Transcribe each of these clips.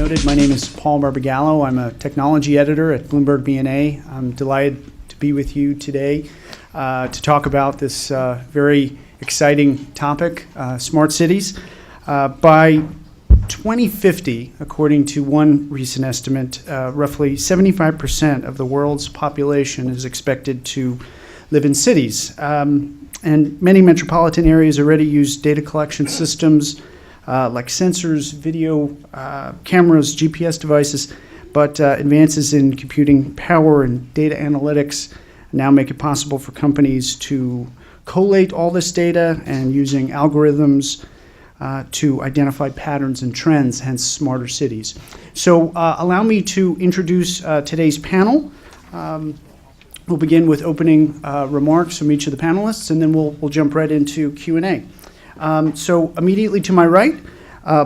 noted, my name is Paul Barbagallo. I'm a technology editor at Bloomberg BNA. I'm delighted to be with you today to talk about this very exciting topic, smart cities. By 2050, according to one recent estimate, roughly 75% of the world's population is expected to live in cities. And many metropolitan areas already use data collection systems like sensors, video cameras, GPS devices, but advances in computing power and data analytics now make it possible for companies to collate all this data and using algorithms to identify patterns and trends, hence smarter cities. So allow me to introduce today's panel. We'll begin with opening remarks from each of the panelists, and then we'll jump right into Q&A. So immediately to my right,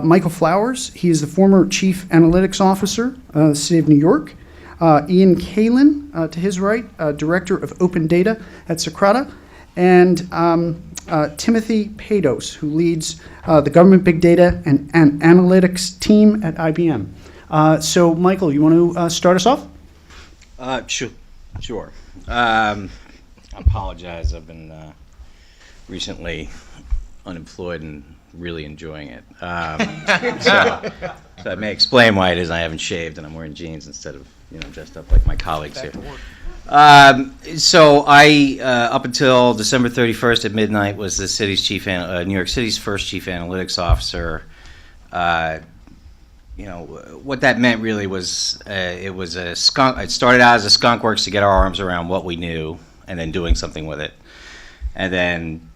Michael Flowers. He is the former Chief Analytics Officer of the City of New York. Ian Kalin, to his right, Director of Open Data at Socrata. And Timothy Paydos, who leads the Government Big Data and Analytics team at IBM. So Michael, you want to start us off? Sure. I apologize. I've been recently unemployed and really enjoying it. So that may explain why it is I haven't shaved and I'm wearing jeans instead of dressed up like my colleagues here. So I, up until December 31st at midnight, was the city's New York City's first chief analytics officer. What that meant really was it was a skunk. It started out as a skunk works to get our arms around what we knew and then doing something with it. And then,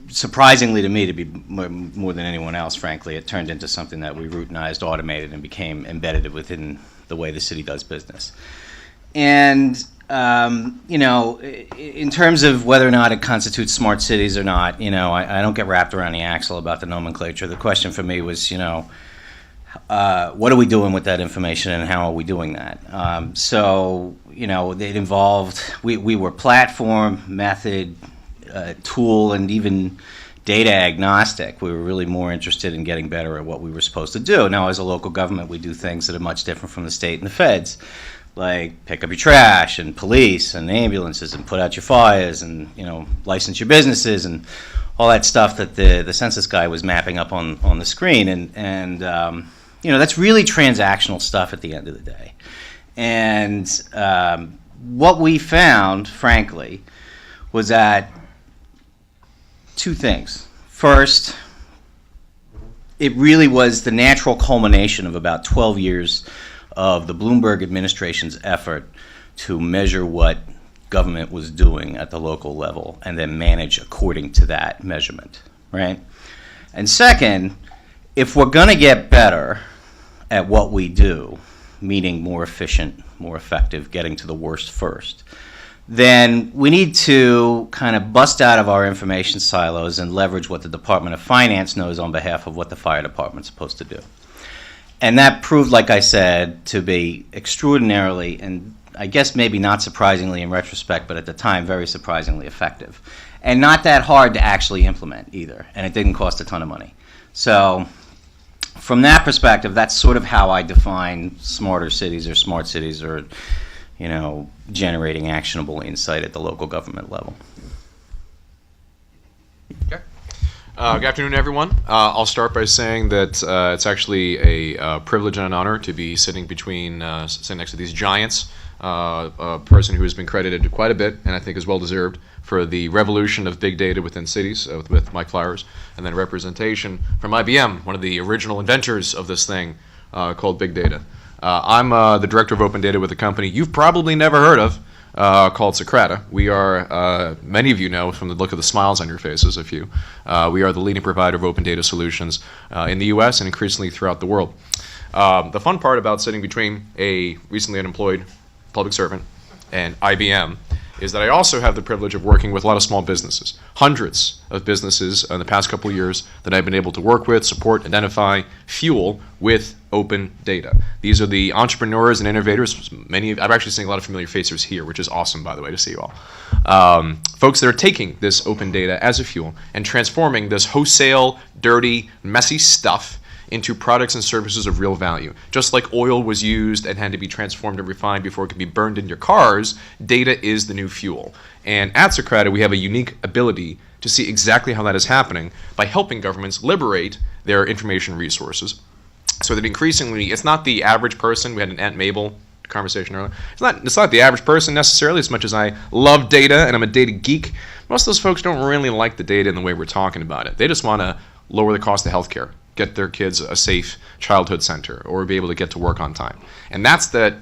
surprisingly to me, to be more than anyone else, frankly, it turned into something that we routinized, automated, and became embedded within the way the city does business. And, in terms of whether or not it constitutes smart cities or not, I don't get wrapped around the axle about the nomenclature. The question for me was, what are we doing with that information and how are we doing that? It involved, we were platform, method, tool, and even data agnostic. We were really more interested in getting better at what we were supposed to do. Now, as a local government, we do things that are much different from the state and the feds, like pick up your trash and police and ambulances and put out your fires and, license your businesses and all that stuff that the census guy was mapping up on the screen. And that's really transactional stuff at the end of the day. And what we found, frankly, was that two things. First, it really was the natural culmination of about 12 years of the Bloomberg administration's effort to measure what government was doing at the local level and then manage according to that measurement, right? And second, if we're going to get better at what we do, meaning more efficient, more effective, getting to the worst first, then we need to kind of bust out of our information silos and leverage what the Department of Finance knows on behalf of what the fire department's supposed to do. And that proved, like I said, to be extraordinarily, and I guess maybe not surprisingly in retrospect, but at the time very surprisingly effective. And not that hard to actually implement either, and it didn't cost a ton of money. So from that perspective, that's sort of how I define smarter cities or smart cities or generating actionable insight at the local government level. Okay. Good afternoon, everyone. I'll start by saying that it's actually a privilege and an honor to be sitting next to these giants. A person who has been credited quite a bit, and I think is well deserved, for the revolution of big data within cities with Mike Flowers, and then representation from IBM, one of the original inventors of this thing called big data. I'm the director of open data with a company you've probably never heard of called Socrata. We are, many of you know from the look of the smiles on your faces, we are the leading provider of open data solutions in the US and increasingly throughout the world. The fun part about sitting between a recently unemployed public servant and IBM is that I also have the privilege of working with a lot of small businesses, hundreds of businesses in the past couple of years that I've been able to work with, support, identify, fuel with open data. These are the entrepreneurs and innovators. I'm actually seeing a lot of familiar faces here, which is awesome, by the way, to see you all. Folks that are taking this open data as a fuel and transforming this wholesale, dirty, messy stuff into products and services of real value. Just like oil was used and had to be transformed and refined before it could be burned in your cars, data is the new fuel. And at Socrata, we have a unique ability to see exactly how that is happening by helping governments liberate their information resources. So that increasingly, it's not the average person. We had an Aunt Mabel conversation earlier. It's not the average person necessarily, as much as I love data and I'm a data geek. Most of those folks don't really like the data in the way we're talking about it. They just want to lower the cost of healthcare, get their kids a safe childhood center, or be able to get to work on time. And that's that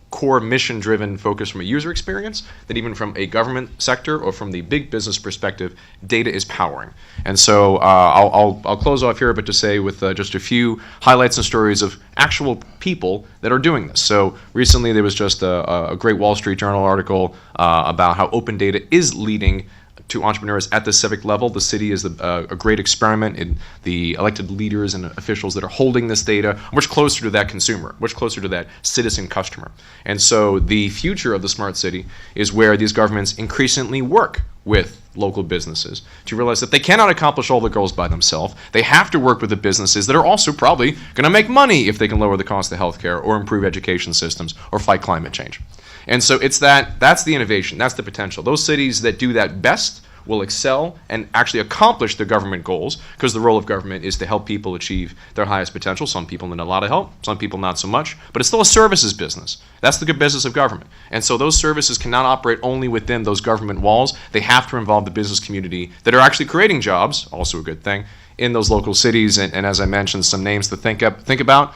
core mission-driven focus from a user experience that even from a government sector or from the big business perspective, data is powering. And so I'll close off here, but to say with just a few highlights and stories of actual people that are doing this. So recently there was just a great Wall Street Journal article about how open data is leading to entrepreneurs at the civic level. The city is a great experiment in the elected leaders and officials that are holding this data much closer to that consumer, much closer to that citizen customer. And so the future of the smart city is where these governments increasingly work with local businesses to realize that they cannot accomplish all the goals by themselves. They have to work with the businesses that are also probably going to make money if they can lower the cost of healthcare or improve education systems or fight climate change. And so it's that's the innovation, that's the potential. Those cities that do that best will excel and actually accomplish their government goals, because the role of government is to help people achieve their highest potential. Some people need a lot of help, some people not so much, but it's still a services business. That's the good business of government. And so those services cannot operate only within those government walls. They have to involve the business community that are actually creating jobs, also a good thing, in those local cities. And as I mentioned, some names to think about.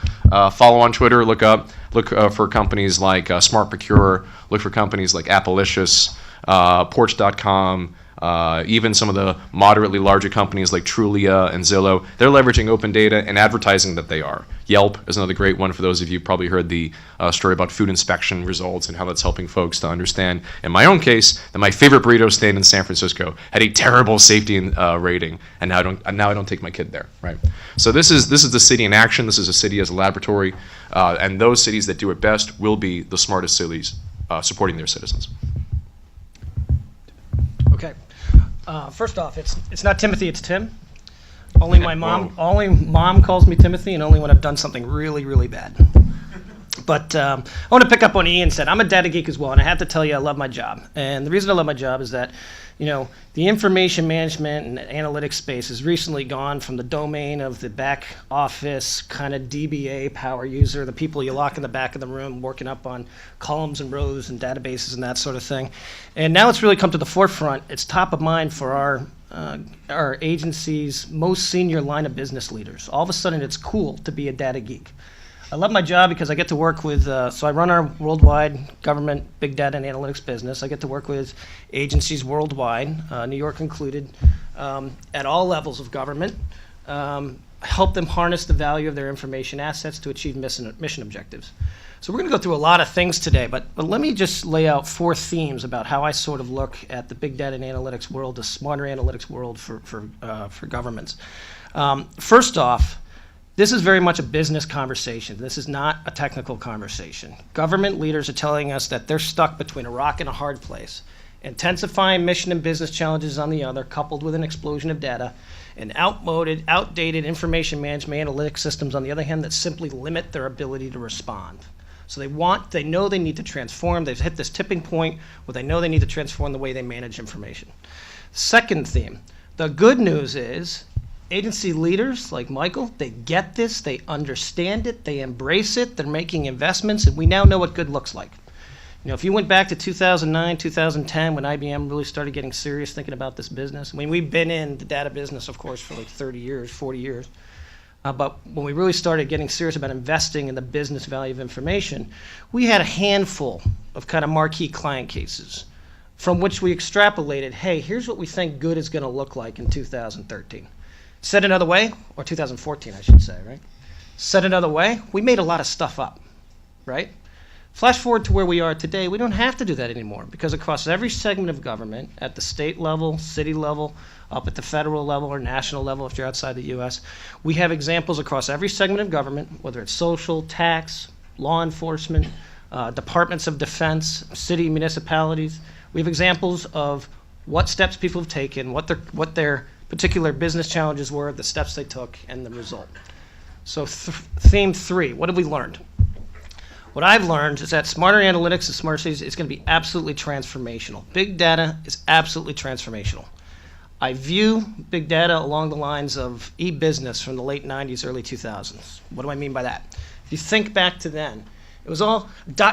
Follow on Twitter, look for companies like Smart Procure, look for companies like Appalicious, Porch.com, even some of the moderately larger companies like Trulia and Zillow. They're leveraging open data and advertising that they are. Yelp is another great one. For those of you who probably heard the story about food inspection results and how that's helping folks to understand, in my own case, that my favorite burrito stand in San Francisco had a terrible safety rating, and now I don't take my kid there. Right. So this is the city in action. This is a city as a laboratory, and those cities that do it best will be the smartest cities supporting their citizens. Okay. First off, it's not Timothy, it's Tim. Only mom calls me Timothy, and only when I've done something really, really bad. But I want to pick up on Ian said. I'm a data geek as well, and I have to tell you, I love my job. And the reason I love my job is that, the information management and analytics space has recently gone from the domain of the back office kind of DBA power user, the people you lock in the back of the room working up on columns and rows and databases and that sort of thing. And now it's really come to the forefront. It's top of mind for our agency's most senior line of business leaders. All of a sudden, it's cool to be a data geek. I love my job because I get to work with, so I run our worldwide government big data and analytics business. I get to work with agencies worldwide, New York included, at all levels of government, help them harness the value of their information assets to achieve mission objectives. So we're going to go through a lot of things today, but let me just lay out 4 themes about how I sort of look at the big data and analytics world, the smarter analytics world for governments. First off, this is very much a business conversation. This is not a technical conversation. Government leaders are telling us that they're stuck between a rock and a hard place. Intensifying mission and business challenges on the other, coupled with an explosion of data, and outdated information management analytics systems on the other hand that simply limit their ability to respond. So they know they need to transform. They've hit this tipping point where they know they need to transform the way they manage information. Second theme, the good news is agency leaders like Michael, they get this, they understand it, they embrace it, they're making investments, and we now know what good looks like. If you went back to 2009, 2010, when IBM really started getting serious thinking about this business, we've been in the data business, of course, for like 30 years, 40 years, but when we really started getting serious about investing in the business value of information, we had a handful of kind of marquee client cases from which we extrapolated, hey, here's what we think good is going to look like in 2013. Said another way, or 2014, I should say, right? Said another way, we made a lot of stuff up, right? Flash forward to where we are today, we don't have to do that anymore because across every segment of government, at the state level, city level, up at the federal level or national level if you're outside the US, we have examples across every segment of government, whether it's social, tax, law enforcement, departments of defense, city municipalities. We have examples of what steps people have taken, what their particular business challenges were, the steps they took, and the result. So theme 3, what have we learned? What I've learned is that smarter analytics and smart cities is going to be absolutely transformational. Big data is absolutely transformational. I view big data along the lines of e-business from the late 90s, early 2000s. What do I mean by that? If you think back to then, it was all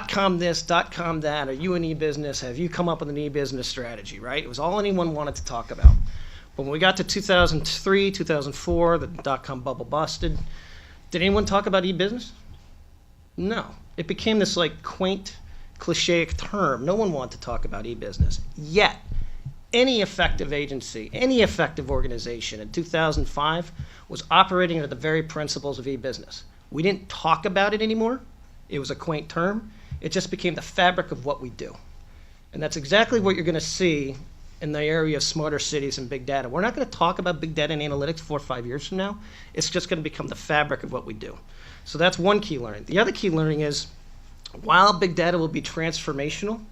.com this, .com that, are you an e-business? Have you come up with an e-business strategy, right? It was all anyone wanted to talk about. But when we got to 2003, 2004, the .com bubble busted. Did anyone talk about e-business? No. It became this like quaint, cliche term. No one wanted to talk about e-business. Yet, any effective agency, any effective organization in 2005 was operating under the very principles of e-business. We didn't talk about it anymore. It was a quaint term. It just became the fabric of what we do. And that's exactly what you're going to see in the area of smarter cities and big data. We're not going to talk about big data and analytics 4 or 5 years from now. It's just going to become the fabric of what we do. So that's one key learning. The other key learning is, while big data will be transformational,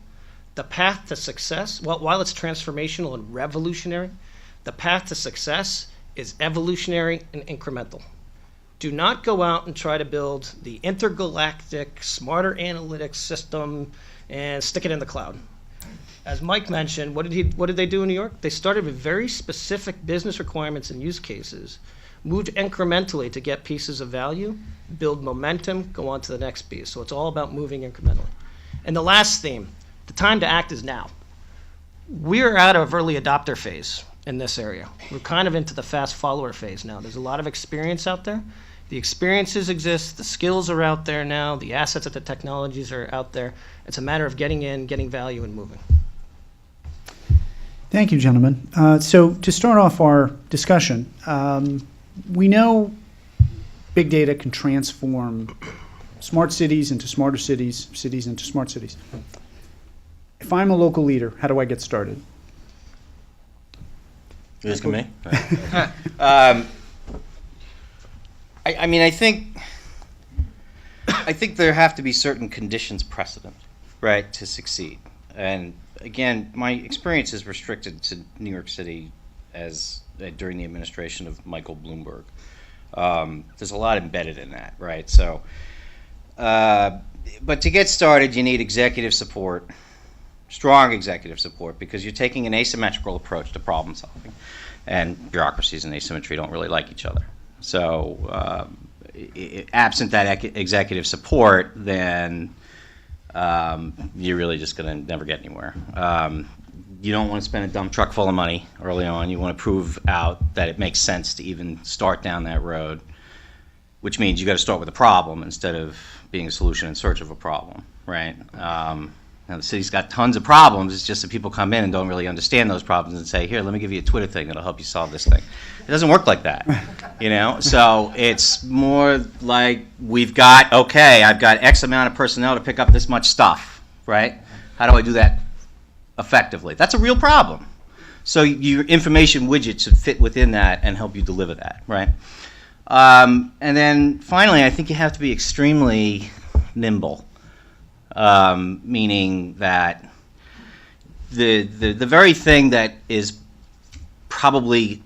the path to success, well, while it's transformational and revolutionary, the path to success is evolutionary and incremental. Do not go out and try to build the intergalactic smarter analytics system and stick it in the cloud. As Mike mentioned, what did they do in New York? They started with very specific business requirements and use cases, moved incrementally to get pieces of value, build momentum, go on to the next piece. So it's all about moving incrementally. And the last theme, the time to act is now. We're out of early adopter phase in this area. We're kind of into the fast follower phase now. There's a lot of experience out there. The experiences exist, the skills are out there now, the assets of the technologies are out there. It's a matter of getting in, getting value, and moving. Thank you, gentlemen. So to start off our discussion, we know big data can transform smart cities into smarter cities, cities into smart cities. If I'm a local leader, how do I get started? You're asking me? I mean, I think there have to be certain conditions precedent, right, to succeed. And again, my experience is restricted to New York City as during the administration of Michael Bloomberg. There's a lot embedded in that, right? So, but to get started, you need executive support, strong executive support, because you're taking an asymmetrical approach to problem solving, and bureaucracies and asymmetry don't really like each other. So, absent that executive support, then you're really just going to never get anywhere. You don't want to spend a dump truck full of money early on. You want to prove out that it makes sense to even start down that road, which means you got to start with a problem instead of being a solution in search of a problem, right? Now the city's got tons of problems. It's just that people come in and don't really understand those problems and say, here, let me give you a Twitter thing that'll help you solve this thing. It doesn't work like that, you know? So it's more like I've got X amount of personnel to pick up this much stuff, right? How do I do that effectively? That's a real problem. So your information widget should fit within that and help you deliver that, right? And then finally, I think you have to be extremely nimble. Meaning that the very thing that is probably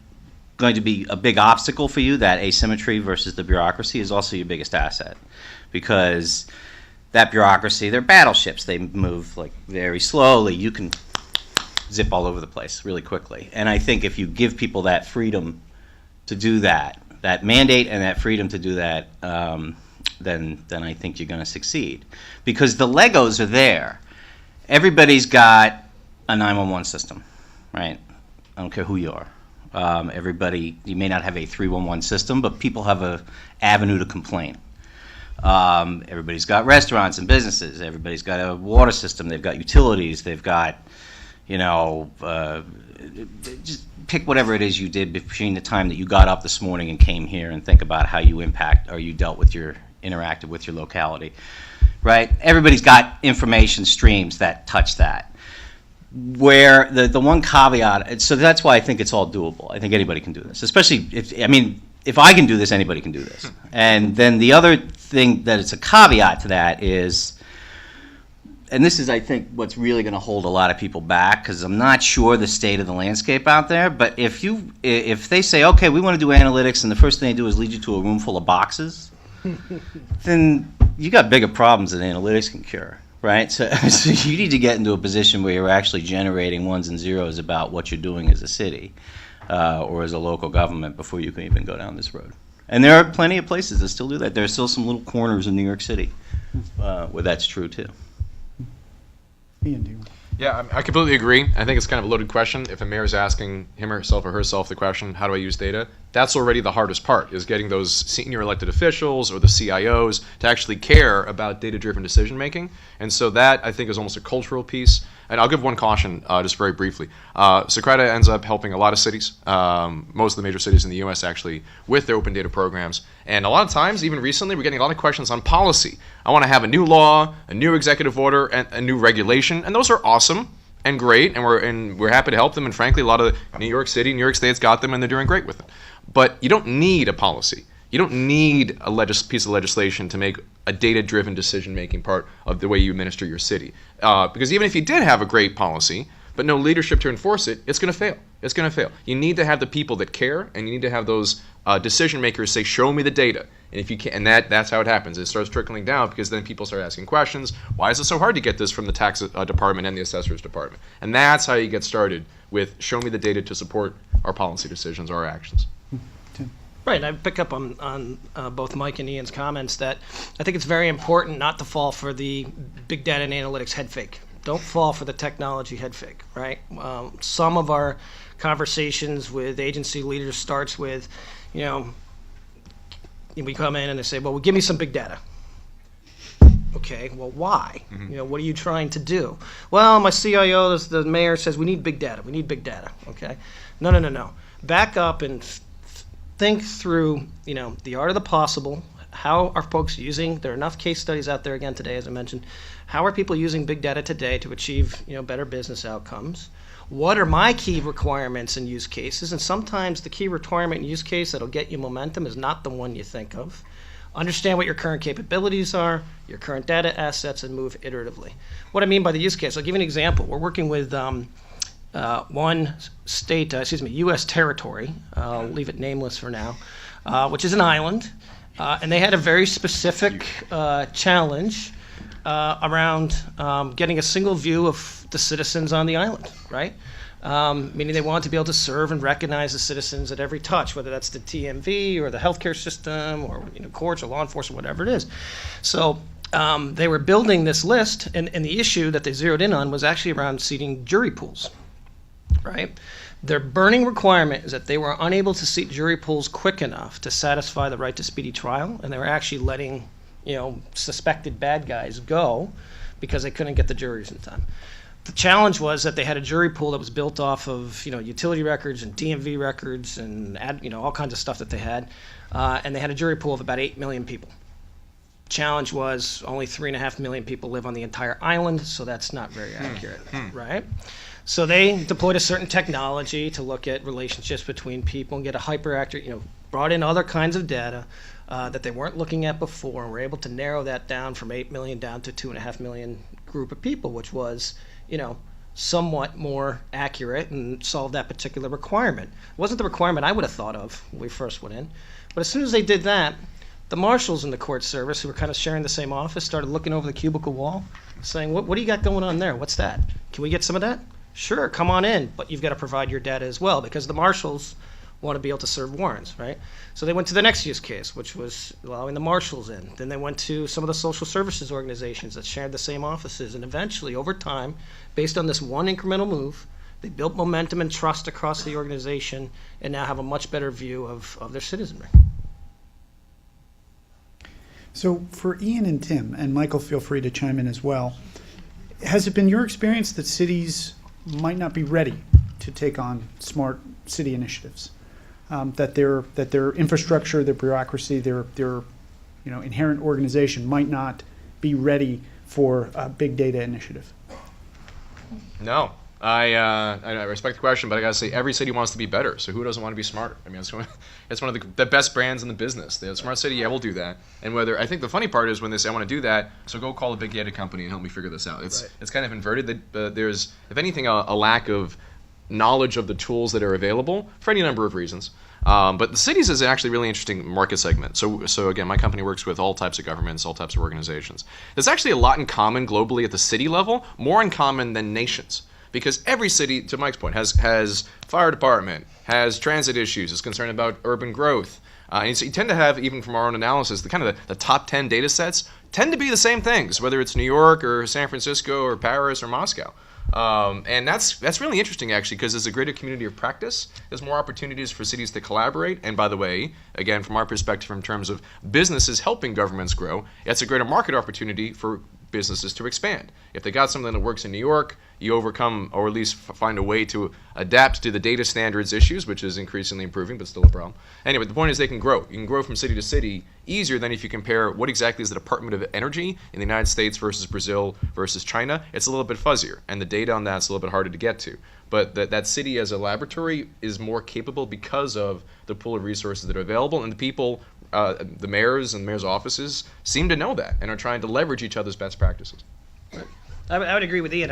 going to be a big obstacle for you, that asymmetry versus the bureaucracy, is also your biggest asset. Because that bureaucracy, they're battleships. They move like very slowly. You can zip all over the place really quickly. And I think if you give people that freedom to do that mandate and that freedom to do that, then I think you're going to succeed. Because the Legos are there. Everybody's got a 911 system, right? I don't care who you are. Everybody, you may not have a 311 system, but people have an avenue to complain. Everybody's got restaurants and businesses. Everybody's got a water system. They've got utilities. They've got, just pick whatever it is you did between the time that you got up this morning and came here, and think about how you interacted with your locality, right? Everybody's got information streams that touch that. Where the one caveat, so that's why I think it's all doable. I think anybody can do this, especially if I can do this, anybody can do this. And then the other thing that it's a caveat to that is and this is, I think, what's really going to hold a lot of people back, because I'm not sure the state of the landscape out there. But if they say, okay, we want to do analytics, and the first thing they do is lead you to a room full of boxes, then you got bigger problems than analytics can cure, right? So you need to get into a position where you're actually generating ones and zeros about what you're doing as a city or as a local government before you can even go down this road. And there are plenty of places that still do that. There are still some little corners in New York City where that's true too. Ian, do you want? Yeah, I completely agree. I think it's kind of a loaded question. If a mayor is asking him or herself the question, how do I use data? That's already the hardest part, is getting those senior elected officials or the CIOs to actually care about data-driven decision making. And so that, I think, is almost a cultural piece. And I'll give one caution, just very briefly. Socrata ends up helping a lot of cities, most of the major cities in the U.S. actually, with their open data programs. And a lot of times, even recently, we're getting a lot of questions on policy. I want to have a new law, a new executive order, and a new regulation. And those are awesome and great, and we're happy to help them. And frankly, a lot of New York City, New York State's got them, and they're doing great with it. But you don't need a policy. You don't need a piece of legislation to make a data-driven decision-making part of the way you administer your city. Because even if you did have a great policy, but no leadership to enforce it, it's going to fail. It's going to fail. You need to have the people that care, and you need to have those decision-makers say, show me the data. And if you can, and that's how it happens. It starts trickling down, because then people start asking questions. Why is it so hard to get this from the tax department and the assessor's department? And that's how you get started with, show me the data to support our policy decisions, our actions. Right, and I pick up on both Mike and Ian's comments that I think it's very important not to fall for the big data and analytics head fake. Don't fall for the technology head fake, right? Some of our conversations with agency leaders starts with, we come in and they say, well, give me some big data. Okay, well, why? Mm-hmm. What are you trying to do? Well, my CIO, the mayor, says we need big data. We need big data, okay? No. Back up and think through, the art of the possible. How are folks using? There are enough case studies out there again today, as I mentioned. How are people using big data today to achieve, better business outcomes? What are my key requirements and use cases? And sometimes the key requirement and use case that'll get you momentum is not the one you think of. Understand what your current capabilities are, your current data assets, and move iteratively. What I mean by the use case, I'll give you an example. We're working with one state, U.S. territory, I'll leave it nameless for now, which is an island, and they had a very specific challenge around getting a single view of the citizens on the island, right? Meaning they wanted to be able to serve and recognize the citizens at every touch, whether that's the TMV or the healthcare system or courts or law enforcement, whatever it is. So they were building this list, and the issue that they zeroed in on was actually around seating jury pools. Right? Their burning requirement is that they were unable to seat jury pools quick enough to satisfy the right to speedy trial, and they were actually letting, suspected bad guys go because they couldn't get the juries in time. The challenge was that they had a jury pool that was built off of, utility records and DMV records and, all kinds of stuff that they had, and they had a jury pool of about 8 million people. Challenge was only 3.5 million people live on the entire island, so that's not very accurate, right? So they deployed a certain technology to look at relationships between people and get a hyper-accurate, brought in other kinds of data that they weren't looking at before, and were able to narrow that down from 8 million down to 2.5 million group of people, which was, somewhat more accurate and solved that particular requirement. It wasn't the requirement I would have thought of when we first went in, but as soon as they did that, the marshals in the court service, who were kind of sharing the same office, started looking over the cubicle wall, saying, what do you got going on there? What's that? Can we get some of that? Sure, come on in, but you've got to provide your data as well, because the marshals want to be able to serve warrants, right? So they went to the next use case, which was allowing the marshals in. Then they went to some of the social services organizations that shared the same offices, and eventually, over time, based on this one incremental move, they built momentum and trust across the organization, and now have a much better view of their citizenry. So for Ian and Tim, and Michael, feel free to chime in as well, has it been your experience that cities might not be ready to take on smart city initiatives? That their infrastructure, their bureaucracy, their inherent organization might not be ready for a big data initiative? No, I respect the question, but I gotta say every city wants to be better. So who doesn't want to be smarter? I mean, it's one of the best brands in the business. The smart city, yeah, we'll do that. And I think the funny part is when they say I want to do that, so go call a big data company and help me figure this out. It's kind of inverted. There's, if anything, a lack of knowledge of the tools that are available for any number of reasons. But the cities is actually a really interesting market segment. So again, my company works with all types of governments, all types of organizations. There's actually a lot in common globally at the city level, more in common than nations. Because every city, to Mike's point, has fire department, has transit issues, is concerned about urban growth. And so you tend to have, even from our own analysis, the top 10 data sets tend to be the same things, whether it's New York or San Francisco or Paris or Moscow. And that's really interesting, actually, because there's a greater community of practice. There's more opportunities for cities to collaborate. And by the way, again, from our perspective, in terms of businesses helping governments grow, it's a greater market opportunity for businesses to expand. If they got something that works in New York, you overcome or at least find a way to adapt to the data standards issues, which is increasingly improving, but still a problem. Anyway, the point is they can grow. You can grow from city to city easier than if you compare what exactly is the Department of Energy in the United States versus Brazil versus China. It's a little bit fuzzier, and the data on that's a little bit harder to get to. But that city as a laboratory is more capable because of the pool of resources that are available, and the people, the mayors and mayor's offices seem to know that and are trying to leverage each other's best practices. I would agree with Ian.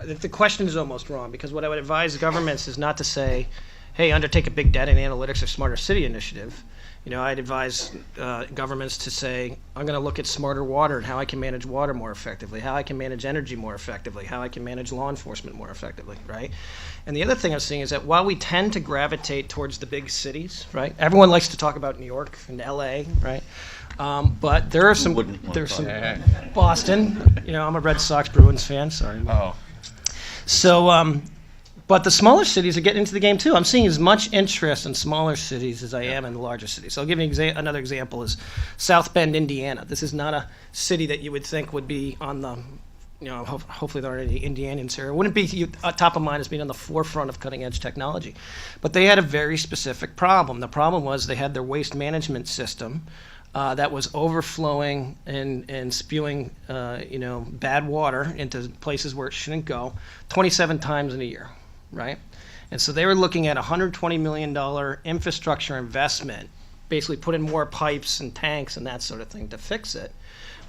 The question is almost wrong, because what I would advise governments is not to say, hey, undertake a big data and analytics or smarter city initiative. I'd advise governments to say, I'm going to look at smarter water and how I can manage water more effectively, how I can manage energy more effectively, how I can manage law enforcement more effectively, right? And the other thing I'm seeing is that while we tend to gravitate towards the big cities, right? Everyone likes to talk about New York and LA, right? But there's some Boston. I'm a Red Sox Bruins fan. Sorry. Oh. So, but the smaller cities are getting into the game too. I'm seeing as much interest in smaller cities as I am in the larger cities. So I'll give you another example is South Bend, Indiana. This is not a city that you would think would be on the, hopefully there aren't any Indianians here. It wouldn't be top of mind as being on the forefront of cutting edge technology. But they had a very specific problem. The problem was they had their waste management system that was overflowing and spewing, bad water into places where it shouldn't go 27 times in a year, right? And so they were looking at $120 million infrastructure investment, basically put in more pipes and tanks and that sort of thing to fix it.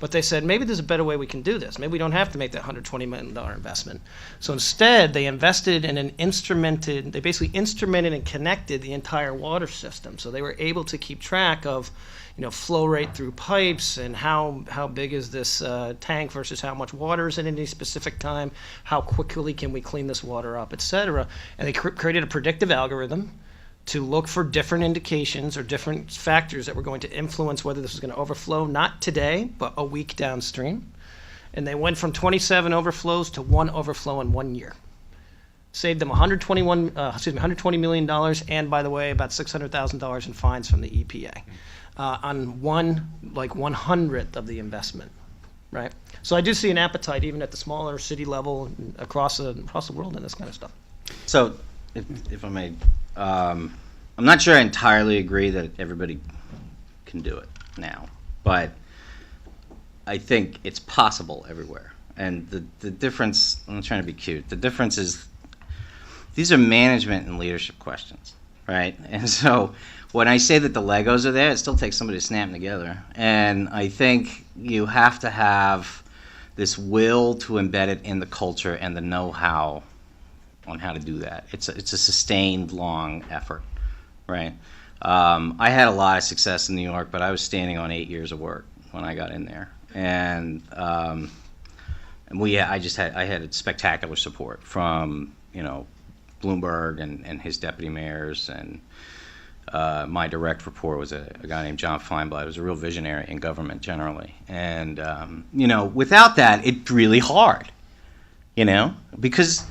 But they said, maybe there's a better way we can do this. Maybe we don't have to make that $120 million investment. So instead, they invested in they basically instrumented and connected the entire water system. So they were able to keep track of, flow rate through pipes and how big is this tank versus how much water is in any specific time, how quickly can we clean this water up, et cetera. And they created a predictive algorithm to look for different indications or different factors that were going to influence whether this was going to overflow, not today, but a week downstream. And they went from 27 overflows to 1 overflow in 1 year. Saved them $120 million, and by the way, about $600,000 in fines from the EPA on 1/100th of the investment, right? So I do see an appetite even at the smaller city level across the world in this kind of stuff. So, if I may, I'm not sure I entirely agree that everybody can do it now, but I think it's possible everywhere. And the difference, I'm not trying to be cute, the difference is these are management and leadership questions, right? And so when I say that the Legos are there, it still takes somebody to snap them together. And I think you have to have this will to embed it in the culture and the know-how on how to do that. It's a sustained, long effort, right? I had a lot of success in New York, but I was standing on 8 years of work when I got in there, and I had spectacular support from Bloomberg and his deputy mayors, and my direct report was a guy named John Feinblatt, who was a real visionary in government generally, and without that, it's really hard, because.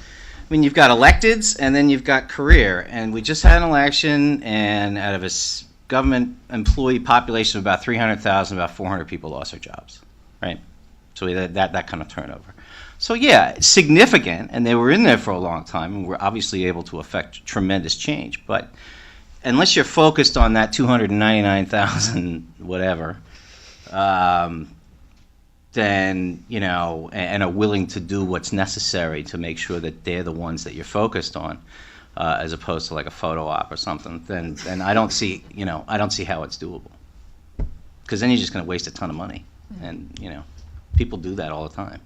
I mean, you've got electeds, and then you've got career. And we just had an election, and out of a government employee population of about 300,000, about 400 people lost their jobs, right? So we had that kind of turnover. So yeah, significant, and they were in there for a long time, and we're obviously able to affect tremendous change. But unless you're focused on that 299,000 whatever, then, and are willing to do what's necessary to make sure that they're the ones that you're focused on, as opposed to like a photo op or something, then I don't see, I don't see how it's doable. Because then you're just going to waste a ton of money, and people do that all the time.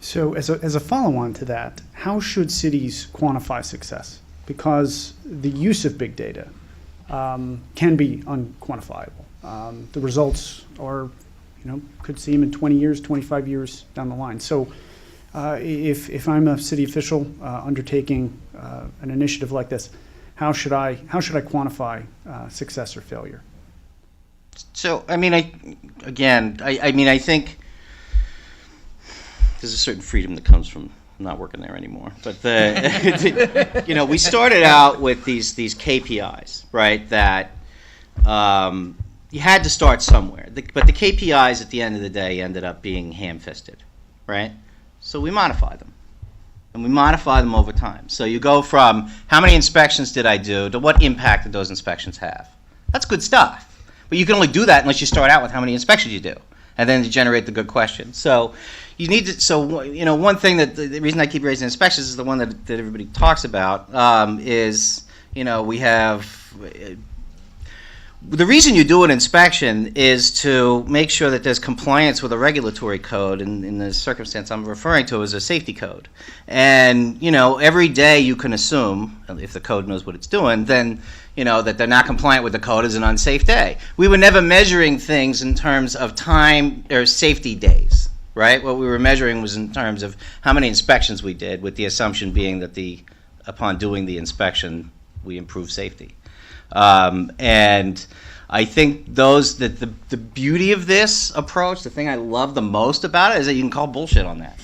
So as a follow-on to that, how should cities quantify success? Because the use of big data can be unquantifiable. The results are, could see them in 20 years, 25 years down the line. So if I'm a city official undertaking an initiative like this, how should I quantify success or failure? So, I think there's a certain freedom that comes from not working there anymore. But we started out with these KPIs, right? That you had to start somewhere. But the KPIs at the end of the day ended up being ham-fisted, right? So we modify them. And we modify them over time. So you go from how many inspections did I do to what impact did those inspections have. That's good stuff. But you can only do that unless you start out with how many inspections you do, and then you generate the good questions. So you need to. So one thing that the reason I keep raising inspections is the one that everybody talks about is we have. The reason you do an inspection is to make sure that there's compliance with a regulatory code, and in the circumstance I'm referring to is a safety code. And, every day you can assume, if the code knows what it's doing, then, that they're not compliant with the code is an unsafe day. We were never measuring things in terms of time or safety days, right? What we were measuring was in terms of how many inspections we did, with the assumption being that upon doing the inspection, we improve safety. And I think the beauty of this approach, the thing I love the most about it, is that you can call bullshit on that,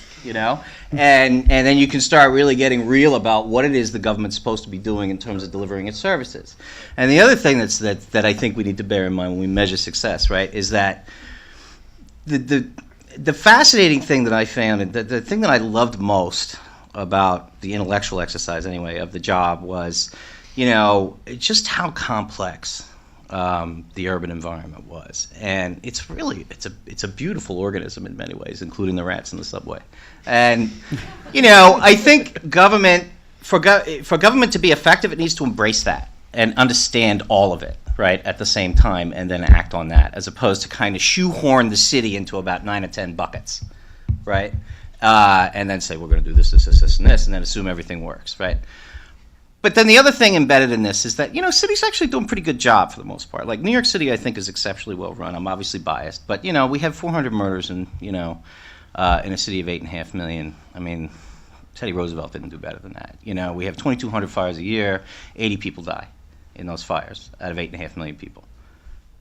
and then you can start really getting real about what it is the government's supposed to be doing in terms of delivering its services. And the other thing that I think we need to bear in mind when we measure success, right, is that the fascinating thing that I found, and the thing that I loved most about the intellectual exercise anyway of the job was just how complex the urban environment was. And it's a beautiful organism in many ways, including the rats in the subway. And, I think government, for government to be effective, it needs to embrace that and understand all of it, right, at the same time, and then act on that, as opposed to kind of shoehorn the city into about 9 or 10 buckets, right? And then say, we're going to do this, and then assume everything works, right? But then the other thing embedded in this is that, cities actually do a pretty good job for the most part. Like New York City, I think, is exceptionally well run. I'm obviously biased. But, we have 400 murders in a city of 8.5 million. I mean, Teddy Roosevelt didn't do better than that. We have 2,200 fires a year. 80 people die in those fires out of 8.5 million people.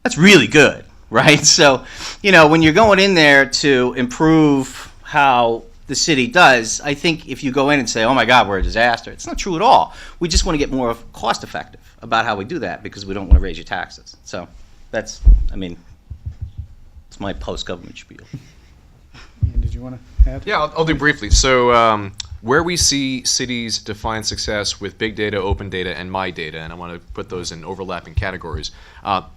That's really good, right? So, when you're going in there to improve how the city does, I think if you go in and say, oh my God, we're a disaster, it's not true at all. We just want to get more cost effective about how we do that because we don't want to raise your taxes. So it's my post-government spiel. Ian, did you want to add? Yeah, I'll do briefly. So where we see cities define success with big data, open data, and my data, and I want to put those in overlapping categories.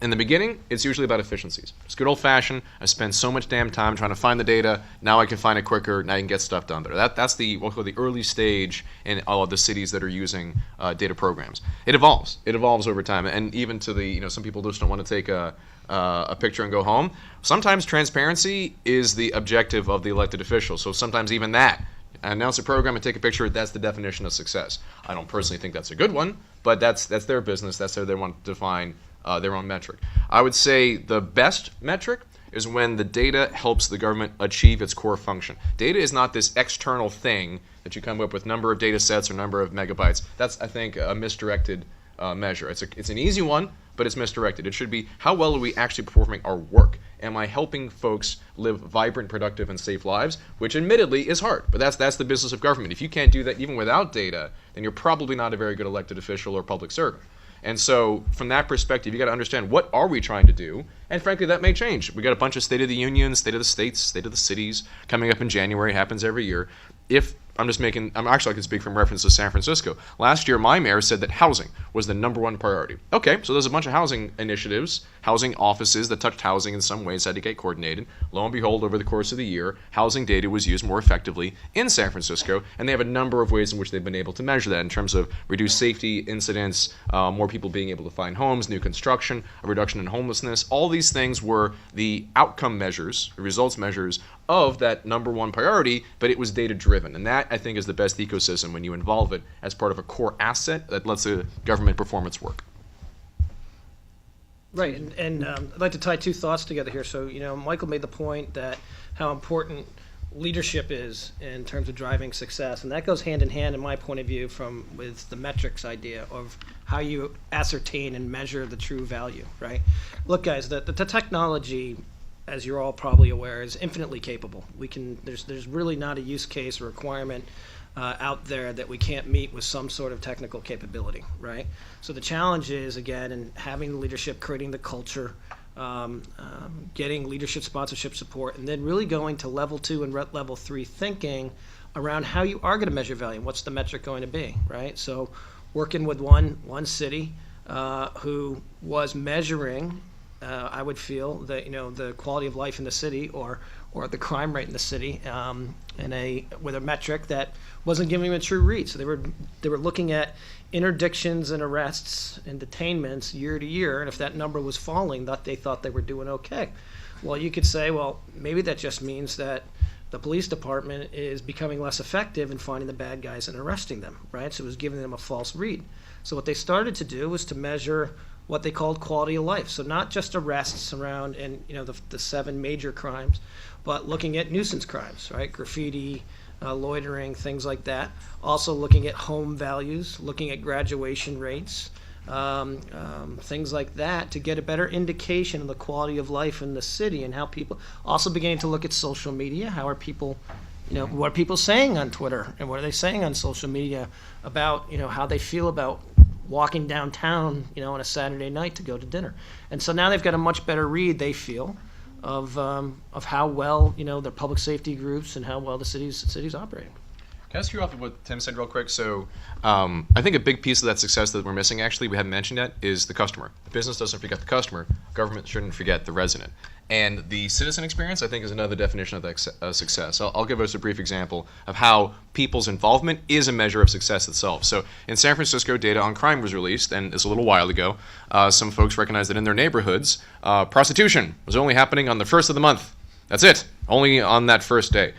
In the beginning, it's usually about efficiencies. It's good old-fashioned. I spend so much damn time trying to find the data. Now I can find it quicker. Now you can get stuff done better. That's we'll call the early stage in all of the cities that are using data programs. It evolves. It evolves over time, and even to the some people just don't want to take a picture and go home. Sometimes transparency is the objective of the elected official. So sometimes even that. Announce a program and take a picture, that's the definition of success. I don't personally think that's a good one, but that's their business. That's how they want to define their own metric. I would say the best metric is when the data helps the government achieve its core function. Data is not this external thing that you come up with number of data sets or number of megabytes. That's, I think, a misdirected measure. It's an easy one, but it's misdirected. It should be, how well are we actually performing our work? Am I helping folks live vibrant, productive, and safe lives? Which admittedly is hard, but that's the business of government. If you can't do that even without data, then you're probably not a very good elected official or public servant. And so from that perspective, you got to understand, what are we trying to do? And frankly, that may change. We got a bunch of State of the Union, State of the States, State of the Cities coming up in January, happens every year. If I'm actually, I can speak from reference to San Francisco. Last year, my mayor said that housing was the #1 priority. Okay, so there's a bunch of housing initiatives, housing offices that touched housing in some ways, had to get coordinated. Lo and behold, over the course of the year, housing data was used more effectively in San Francisco, and they have a number of ways in which they've been able to measure that in terms of reduced safety incidents, more people being able to find homes, new construction, a reduction in homelessness. All these things were the outcome measures, results measures of that #1 priority, but it was data driven. And that, I think, is the best ecosystem when you involve it as part of a core asset that lets the government performance work. Right, and I'd like to tie two thoughts together here. So, Michael made the point that how important leadership is in terms of driving success, and that goes hand in hand, in my point of view, with the metrics idea of how you ascertain and measure the true value, right? Look, guys, the technology, as you're all probably aware, is infinitely capable. There's really not a use case or requirement out there that we can't meet with some sort of technical capability, right? So the challenge is, again, in having the leadership, creating the culture, getting leadership sponsorship support, and then really going to level 2 and level 3 thinking around how you are going to measure value. What's the metric going to be, right? So working with one city who was measuring, I would feel that the quality of life in the city or the crime rate in the city with a metric that wasn't giving them a true read. So they were looking at interdictions and arrests and detainments year to year, and if that number was falling, they thought they were doing okay. Well, you could say, well, maybe that just means that the police department is becoming less effective in finding the bad guys and arresting them, right? So it was giving them a false read. So what they started to do was to measure what they called quality of life. So not just arrests around and the 7 major crimes, but looking at nuisance crimes, right? Graffiti, loitering, things like that. Also looking at home values, looking at graduation rates, things like that, to get a better indication of the quality of life in the city and how people also beginning to look at social media. How are people, what are people saying on Twitter and what are they saying on social media about, how they feel about walking downtown, on a Saturday night to go to dinner. And so now they've got a much better read, they feel, of how well, their public safety groups and how well the city's operating. Can I ask you off of what Tim said real quick? So I think a big piece of that success that we're missing, actually, we haven't mentioned yet, is the customer. The business doesn't forget the customer. Government shouldn't forget the resident. And the citizen experience, I think, is another definition of that success. I'll give us a brief example of how people's involvement is a measure of success itself. So in San Francisco, data on crime was released, and it's a little while ago. Some folks recognized that in their neighborhoods, prostitution was only happening on the first of the month. That's it, only on that first day.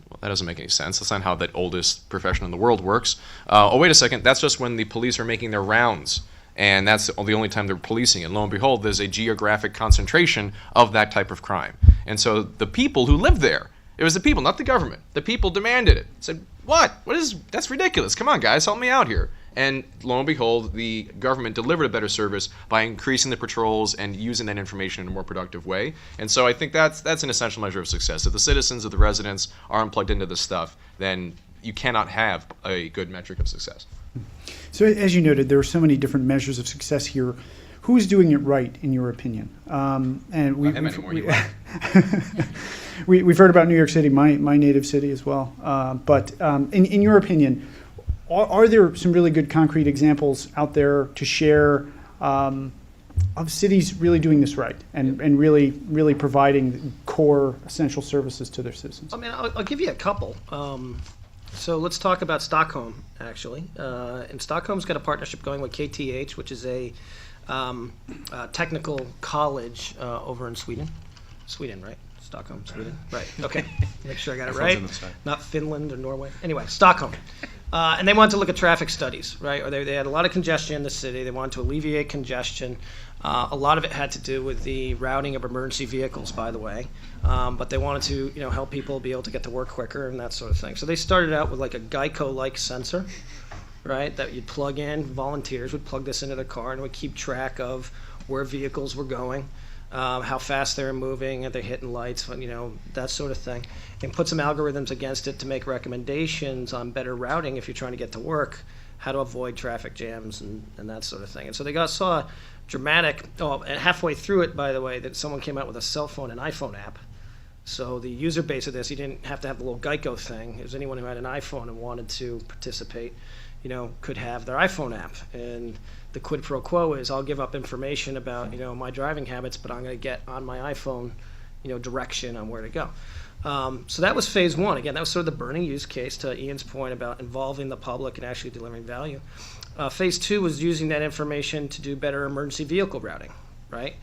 Well, that doesn't make any sense. That's not how that oldest profession in the world works. Oh, wait a second, that's just when the police are making their rounds. And that's the only time they're policing it. Lo and behold, there's a geographic concentration of that type of crime. And so the people who lived there, it was the people, not the government. The people demanded it. Said, that's ridiculous. Come on, guys, help me out here. And lo and behold, the government delivered a better service by increasing the patrols and using that information in a more productive way. And so I think that's an essential measure of success. If the citizens or the residents aren't plugged into this stuff, then you cannot have a good metric of success. So as you noted, there are so many different measures of success here. Who's doing it right, in your opinion? And we've heard about New York City, my native city as well. But in your opinion, are there some really good concrete examples out there to share of cities really doing this right and really providing core essential services to their citizens? I mean, I'll give you a couple. So let's talk about Stockholm, actually. And Stockholm's got a partnership going with KTH, which is a technical college over in Sweden. Sweden, right? Stockholm, Sweden. Right, okay. Make sure I got it right. Not Finland or Norway. Anyway, Stockholm. And they wanted to look at traffic studies, right? Or they had a lot of congestion in the city. They wanted to alleviate congestion. A lot of it had to do with the routing of emergency vehicles, by the way. But they wanted to, help people be able to get to work quicker and that sort of thing. So they started out with like a Geico-like sensor, right, that you'd plug in. Volunteers would plug this into the car and would keep track of where vehicles were going, how fast they were moving, if they're hitting lights, that sort of thing. And put some algorithms against it to make recommendations on better routing if you're trying to get to work, how to avoid traffic jams and that sort of thing. And so they saw dramatic, and halfway through it, by the way, that someone came out with a cell phone and iPhone app So the user base of this, you didn't have to have the little Geico thing. It was anyone who had an iPhone and wanted to participate, could have their iPhone app. And the quid pro quo is I'll give up information about, my driving habits, but I'm going to get on my iPhone, direction on where to go. So that was phase one. Again, that was sort of the burning use case, to Ian's point about involving the public and actually delivering value. Phase two was using that information to do better emergency vehicle routing, right?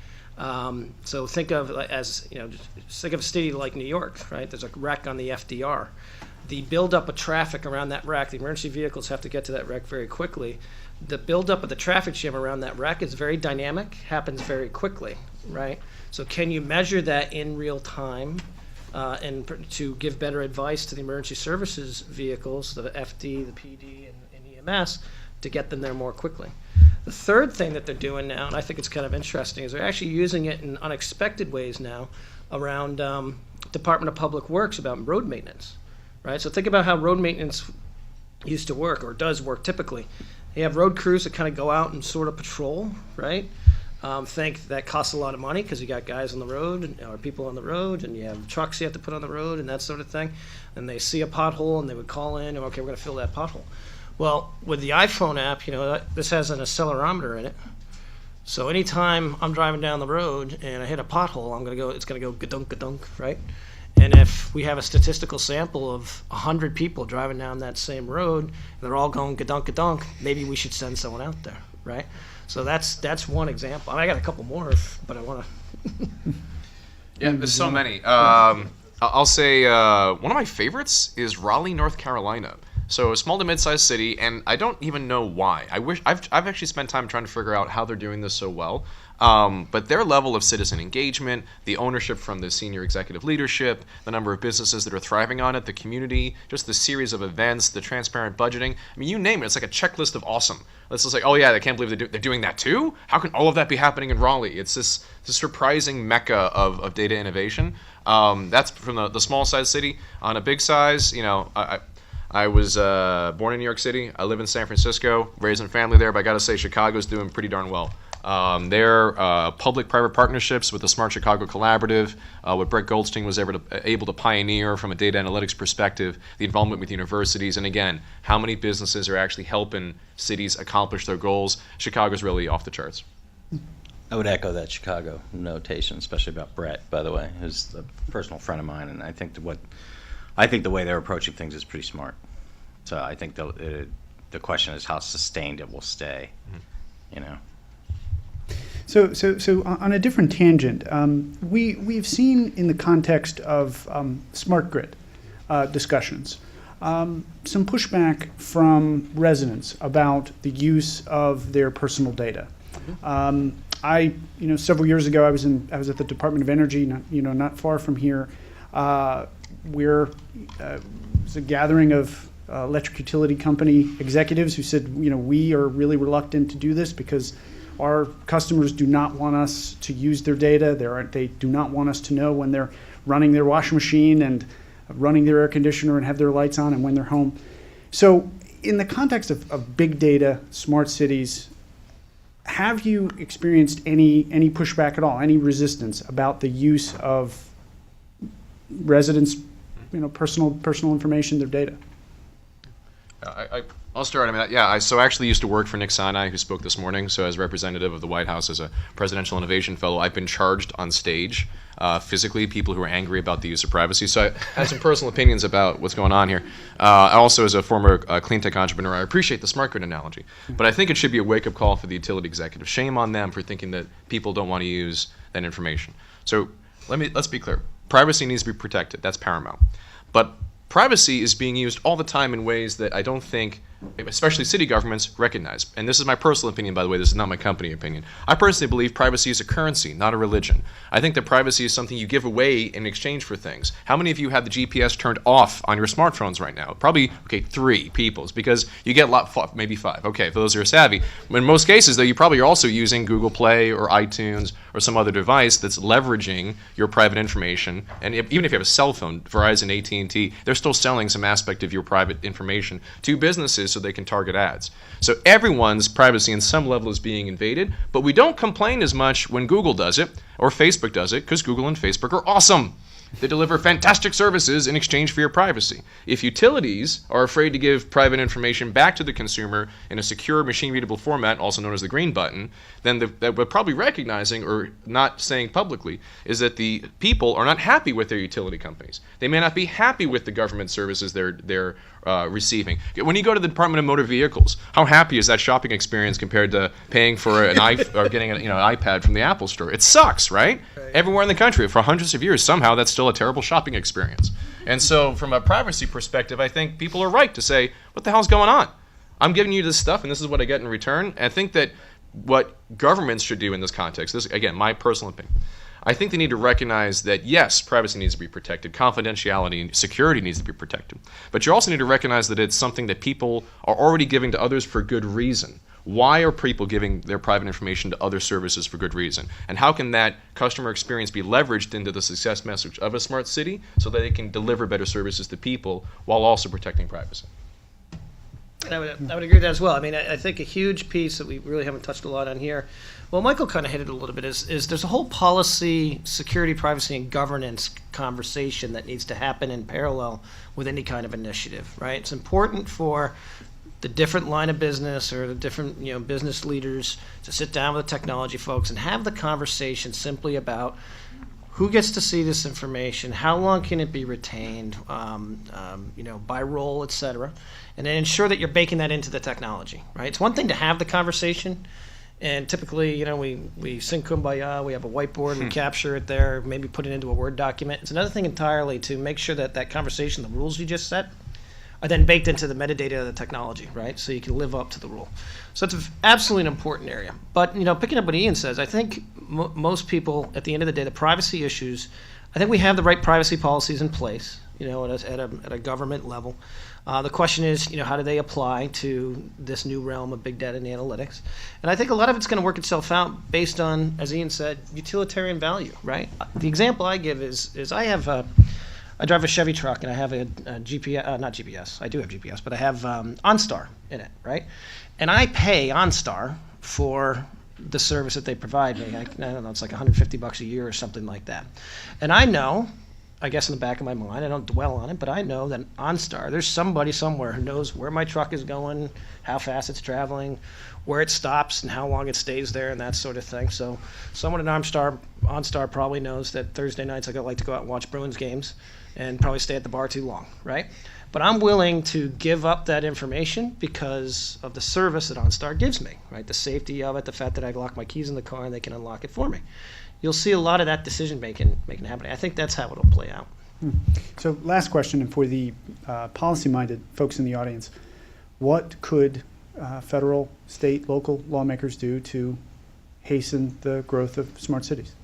So think of think of a city like New York, right? There's a wreck on the FDR. The buildup of traffic around that wreck, the emergency vehicles have to get to that wreck very quickly. The buildup of the traffic jam around that wreck is very dynamic, happens very quickly, right? So can you measure that in real time and to give better advice to the emergency services vehicles, the FD, the PD, and EMS, to get them there more quickly? The third thing that they're doing now, and I think it's kind of interesting, is they're actually using it in unexpected ways now around Department of Public Works about road maintenance, right? So think about how road maintenance used to work, or does work typically. You have road crews that kind of go out and sort of patrol, right? Think that costs a lot of money because you got guys on the road or people on the road, and you have trucks you have to put on the road and that sort of thing. And they see a pothole and they would call in, okay, we're going to fill that pothole. Well, with the iPhone app, this has an accelerometer in it. So anytime I'm driving down the road and I hit a pothole, it's going to go gadunk, gadunk, right? And if we have a statistical sample of 100 people driving down that same road, and they're all going gadunk, gadunk, maybe we should send someone out there, right? So that's one example. I got a couple more, but I want to. Yeah, there's so many. I'll say one of my favorites is Raleigh, North Carolina. So a small to mid-sized city, and I don't even know why. I've actually spent time trying to figure out how they're doing this so well. But their level of citizen engagement, the ownership from the senior executive leadership, the number of businesses that are thriving on it, the community, just the series of events, the transparent budgeting. I mean, you name it. It's like a checklist of awesome. It's just like, oh yeah, I can't believe they're doing that too? How can all of that be happening in Raleigh? It's this surprising mecca of data innovation. That's from the small size city. On a big size, I was born in New York City. I live in San Francisco, raising family there, but I got to say Chicago's doing pretty darn well. Their public-private partnerships with the Smart Chicago Collaborative, what Brett Goldstein was able to pioneer from a data analytics perspective, the involvement with universities, and again, how many businesses are actually helping cities accomplish their goals. Chicago's really off the charts. I would echo that Chicago notation, especially about Brett, by the way, who's a personal friend of mine, and I think the way they're approaching things is pretty smart. So I think the question is how sustained it will stay, So on a different tangent, we've seen in the context of smart grid discussions some pushback from residents about the use of their personal data. Several years ago, I was at the Department of Energy, not far from here. It was a gathering of electric utility company executives who said, we are really reluctant to do this because our customers do not want us to use their data. They do not want us to know when they're running their washing machine and running their air conditioner and have their lights on and when they're home. So in the context of big data, smart cities, have you experienced any pushback at all, any resistance about the use of residents' personal information, their data? I'll start. I actually used to work for Nick Sinai, who spoke this morning. So as representative of the White House, as a presidential innovation fellow, I've been charged on stage physically people who are angry about the use of privacy. So I have some personal opinions about what's going on here. Also, as a former clean tech entrepreneur, I appreciate the smart grid analogy. But I think it should be a wake-up call for the utility executive. Shame on them for thinking that people don't want to use that information. So let's be clear. Privacy needs to be protected. That's paramount. But privacy is being used all the time in ways that I don't think, especially city governments, recognize. And this is my personal opinion, by the way. This is not my company opinion. I personally believe privacy is a currency, not a religion. I think that privacy is something you give away in exchange for things. How many of you have the GPS turned off on your smartphones right now? Probably, 3 people. It's because you get maybe 5. Okay, for those who are savvy. In most cases, though, you probably are also using Google Play or iTunes or some other device that's leveraging your private information. And even if you have a cell phone, Verizon, AT&T, they're still selling some aspect of your private information to businesses so they can target ads. So everyone's privacy in some level is being invaded, but we don't complain as much when Google does it or Facebook does it, because Google and Facebook are awesome. They deliver fantastic services in exchange for your privacy. If utilities are afraid to give private information back to the consumer in a secure, machine-readable format, also known as the green button, then that we're probably recognizing, or not saying publicly, is that the people are not happy with their utility companies. They may not be happy with the government services they're receiving. When you go to the Department of Motor Vehicles, how happy is that shopping experience compared to paying for an or getting an iPad from the Apple Store? It sucks, right? Everywhere in the country, for hundreds of years, somehow that's still a terrible shopping experience. And so, from a privacy perspective, I think people are right to say, "What the hell's going on? I'm giving you this stuff, and this is what I get in return." And I think that what governments should do in this context, this again, my personal opinion, I think they need to recognize that, yes, privacy needs to be protected, confidentiality, security needs to be protected. But you also need to recognize that it's something that people are already giving to others for good reason. Why are people giving their private information to other services for good reason? And how can that customer experience be leveraged into the success message of a smart city so that it can deliver better services to people while also protecting privacy? I would agree with that as well. I mean, I think a huge piece that we really haven't touched a lot on here, well, Michael kind of hit it a little bit, is there's a whole policy, security, privacy, and governance conversation that needs to happen in parallel with any kind of initiative, right? It's important for the different line of business or the different business leaders to sit down with the technology folks and have the conversation simply about who gets to see this information, how long can it be retained, by role, et cetera, and then ensure that you're baking that into the technology, right? It's one thing to have the conversation, and typically, we sing Kumbaya, we have a whiteboard, we capture it there, maybe put it into a Word document. It's another thing entirely to make sure that that conversation, the rules you just set, are then baked into the metadata of the technology, right? So you can live up to the rule. So it's absolutely an important area. But, picking up what Ian says, I think most people, at the end of the day, the privacy issues, I think we have the right privacy policies in place, at a government level. The question is, how do they apply to this new realm of big data and analytics? And I think a lot of it's going to work itself out based on, as Ian said, utilitarian value, right? The example I give is I drive a Chevy truck, and I have a GPS, not GPS, I do have GPS, but I have OnStar in it, right? And I pay OnStar for the service that they provide me. I don't know, it's like $150 a year or something like that. And I know, I guess in the back of my mind, I don't dwell on it, but I know that OnStar, there's somebody somewhere who knows where my truck is going, how fast it's traveling, where it stops, and how long it stays there, and that sort of thing. So someone at OnStar probably knows that Thursday nights I like to go out and watch Bruins games and probably stay at the bar too long, right? But I'm willing to give up that information because of the service that OnStar gives me, right? The safety of it, the fact that I lock my keys in the car and they can unlock it for me. You'll see a lot of that decision making happening. I think that's how it'll play out. So last question, and for the policy-minded folks in the audience, what could federal, state, local lawmakers do to hasten the growth of smart cities?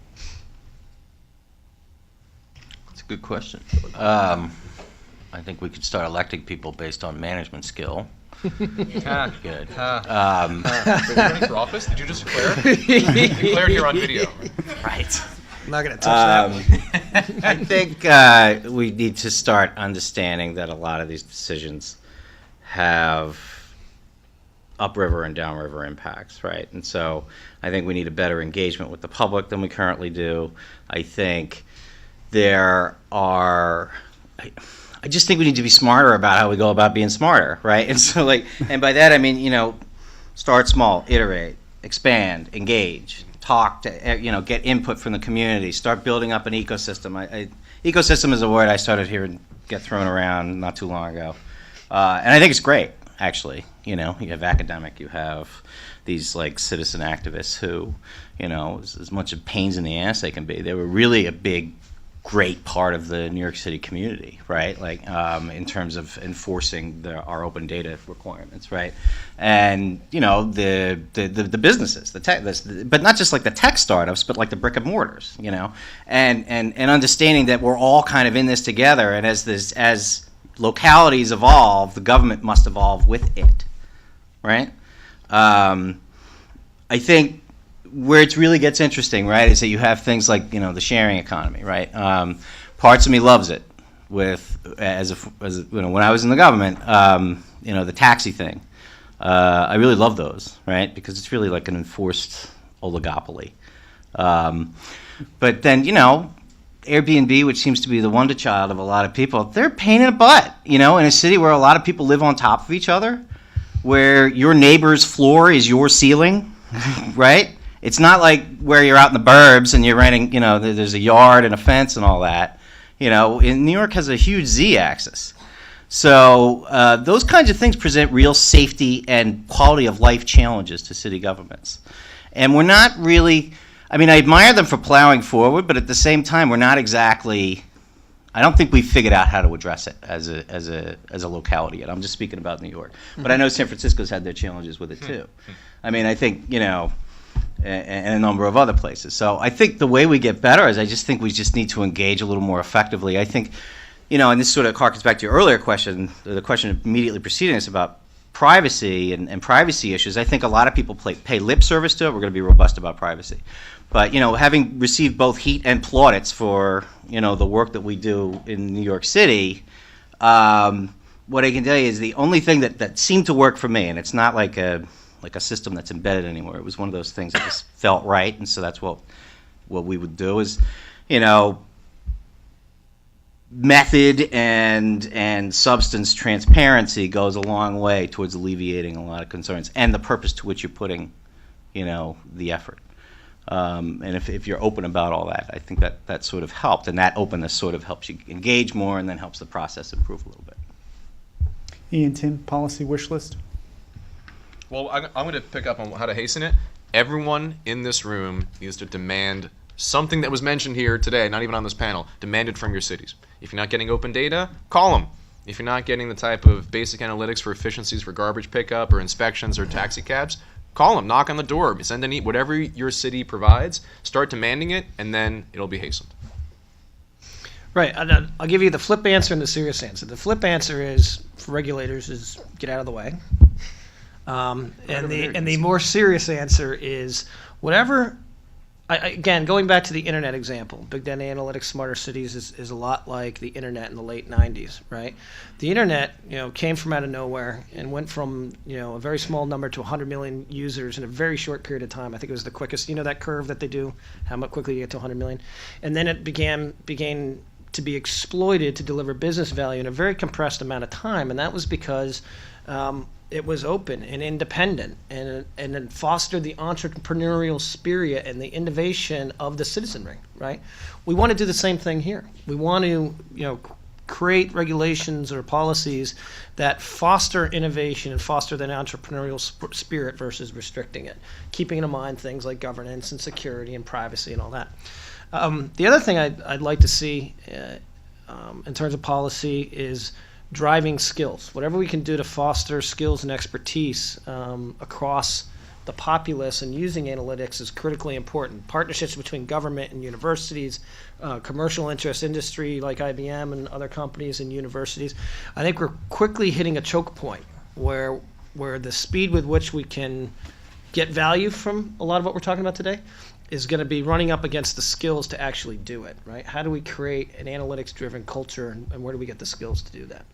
That's a good question. I think we could start electing people based on management skill. Good. Are you running for office? Did you just declare? Declared here on video. Right. I'm not going to touch that. I think we need to start understanding that a lot of these decisions have upriver and downriver impacts, right? And so I think we need a better engagement with the public than we currently do. I think I just think we need to be smarter about how we go about being smarter, right? And so and by that I mean, start small, iterate, expand, engage, talk to, get input from the community, start building up an ecosystem. Ecosystem is a word I started hearing get thrown around not too long ago. And I think it's great, actually. You have academic, you have these citizen activists who, as much of pains in the ass they can be, they were really a great part of the New York City community, right? In terms of enforcing our open data requirements, right? And the businesses, the tech, but not just the tech startups, but the brick and mortars, and understanding that we're all kind of in this together, and as localities evolve, the government must evolve with it, right? I think where it really gets interesting, right, is that you have things like the sharing economy, right? Parts of me loves it. When I was in the government, the taxi thing, I really love those, right? Because it's really like an enforced oligopoly. But then Airbnb, which seems to be the wonder child of a lot of people, they're a pain in the butt, in a city where a lot of people live on top of each other, where your neighbor's floor is your ceiling, right? It's not like where you're out in the burbs and you're renting, there's a yard and a fence and all that. New York has a huge Z-axis. So those kinds of things present real safety and quality of life challenges to city governments. And we're not really, I admire them for plowing forward, but at the same time, we're not exactly, I don't think we've figured out how to address it as a locality yet. I'm just speaking about New York. But I know San Francisco's had their challenges with it too. I think, and a number of other places. So I think the way we get better is I just think we just need to engage a little more effectively. I think, and this sort of harkens back to your earlier question, the question immediately preceding us about privacy and privacy issues. I think a lot of people pay lip service to it. We're going to be robust about privacy. But, having received both heat and plaudits for, the work that we do in New York City, what I can tell you is the only thing that seemed to work for me, and it's not like a system that's embedded anywhere. It was one of those things that just felt right, and so that's what we would do is, method and substance transparency goes a long way towards alleviating a lot of concerns and the purpose to which you're putting, the effort. And if you're open about all that, I think that sort of helped, and that openness sort of helps you engage more and then helps the process improve a little bit. Ian, Tim, policy wish list? Well, I'm going to pick up on how to hasten it. Everyone in this room needs to demand something that was mentioned here today, not even on this panel, demanded from your cities. If you're not getting open data, call them. If you're not getting the type of basic analytics for efficiencies for garbage pickup or inspections or taxi cabs, call them, knock on the door, send an whatever your city provides, start demanding it, and then it'll be hastened. Right. I'll give you the flip answer and the serious answer. The flip answer is, for regulators, is get out of the way. And the more serious answer is whatever. Again, going back to the internet example, big data analytics, smarter cities is a lot like the internet in the late 90s, right? The internet, came from out of nowhere and went from, a very small number to 100 million users in a very short period of time. I think it was the quickest, that curve that they do, how much quickly you get to 100 million. And then it began to be exploited to deliver business value in a very compressed amount of time, and that was because it was open and independent, and it fostered the entrepreneurial spirit and the innovation of the citizenry, right? We want to do the same thing here. We want to, create regulations or policies that foster innovation and foster that entrepreneurial spirit versus restricting it, keeping in mind things like governance and security and privacy and all that. The other thing I'd like to see in terms of policy is driving skills. Whatever we can do to foster skills and expertise across the populace and using analytics is critically important. Partnerships between government and universities, commercial interest industry like IBM and other companies and universities. I think we're quickly hitting a choke point where the speed with which we can get value from a lot of what we're talking about today is going to be running up against the skills to actually do it, right? How do we create an analytics-driven culture, and where do we get the skills to do that?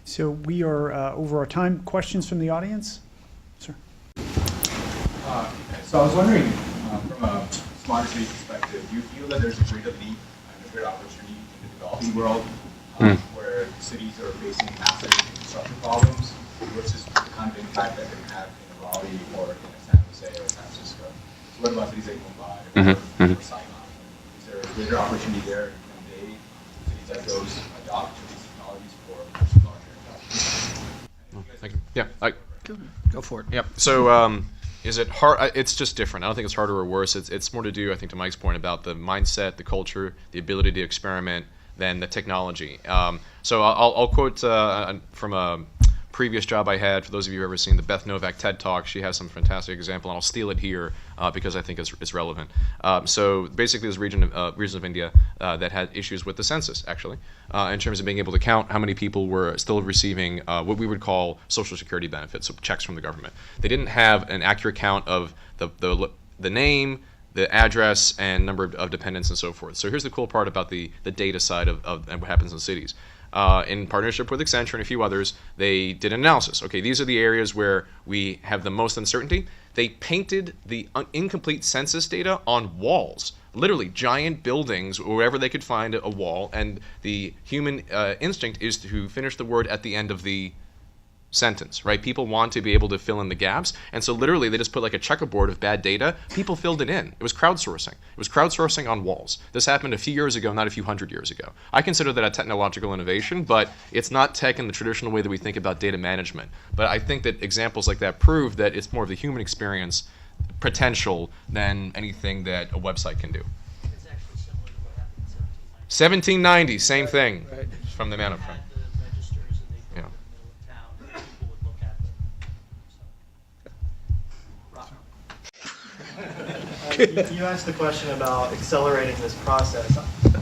So we are over our time. Questions from the audience? Sir. So I was wondering, from a smarter city perspective, do you feel that there's a greater leap and a greater opportunity in the developing world where cities are facing massive infrastructure problems versus the kind of impact that they can have in a Raleigh or in a San Jose or San Francisco? So what about cities like Mumbai or Saigon? Is there a greater opportunity there when cities like those adopt these technologies for larger investments? Yeah, Go for it. Yep. So is it hard? It's just different. I don't think it's harder or worse. It's more to do, I think, to Mike's point about the mindset, the culture, the ability to experiment than the technology. So I'll quote from a previous job I had. For those of you who've ever seen the Beth Novak TED Talk, she has some fantastic example, and I'll steal it here because I think it's relevant. So basically, there's regions of India that had issues with the census, actually, in terms of being able to count how many people were still receiving what we would call Social Security benefits, so checks from the government. They didn't have an accurate count of the name, the address, and number of dependents and so forth. So here's the cool part about the data side of what happens in cities. In partnership with Accenture and a few others, they did an analysis. Okay, these are the areas where we have the most uncertainty. They painted the incomplete census data on walls literally giant buildings wherever they could find a wall, and the human instinct is to finish the word at the end of the sentence, right? People want to be able to fill in the gaps, and so literally they just put like a checkerboard of bad data. People filled it in. It was crowdsourcing. It was crowdsourcing on walls. This happened a few years ago, not a few hundred years ago. I consider that a technological innovation, but it's not tech in the traditional way that we think about data management. But I think that examples like that prove that it's more of the human experience potential than anything that a website can do. It's actually similar to what happened in 1790, same thing, Right. from the amount of Had the registers and they Yeah. go in the middle of town and people would look at them. You asked the question about accelerating this process.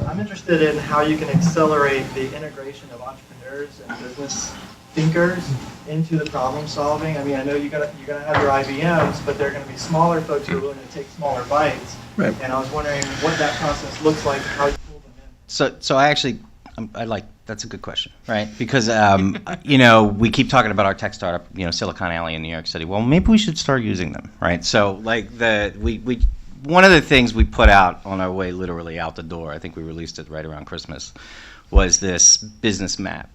I'm interested in how you can accelerate the integration of entrepreneurs and business thinkers into the problem solving. I mean, I know you're gonna have your IBMs, but they're gonna be smaller folks who are willing to take smaller bites. Right. And I was wondering what that process looks like, how you pull them in. So I actually, that's a good question, right? Because, we keep talking about our tech startup, Silicon Alley in New York City. Well, maybe we should start using them, right? So one of the things we put out on our way literally out the door, I think we released it right around Christmas, was this business map